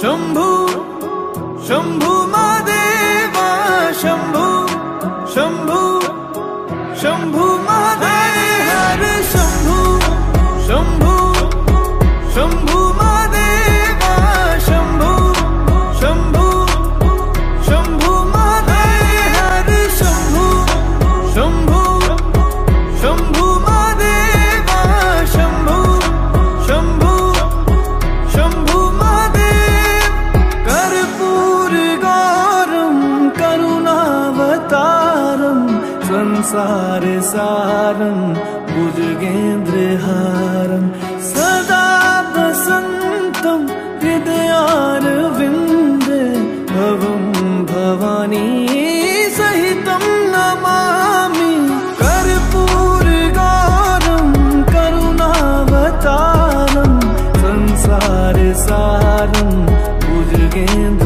शंभु शंभु महादेवा शंभु शंभु शंभु महादेव हर शंभु शंभु शंभु महादेवा शंभु शंभु शंभु महादेव हर शंभु शंभु शंभु महादेवा शंभु शंभु शंभु महादेव कर्पूर गौरम करुणावतारम संसार सारम भुजगेन्द्रहारम सदा वसन्तं हृदयारविन्दे भवं भवानी सहितं नमामि कर्पूरगौरं करुणावतारं संसार सारं भुजगेन्द्रहारम्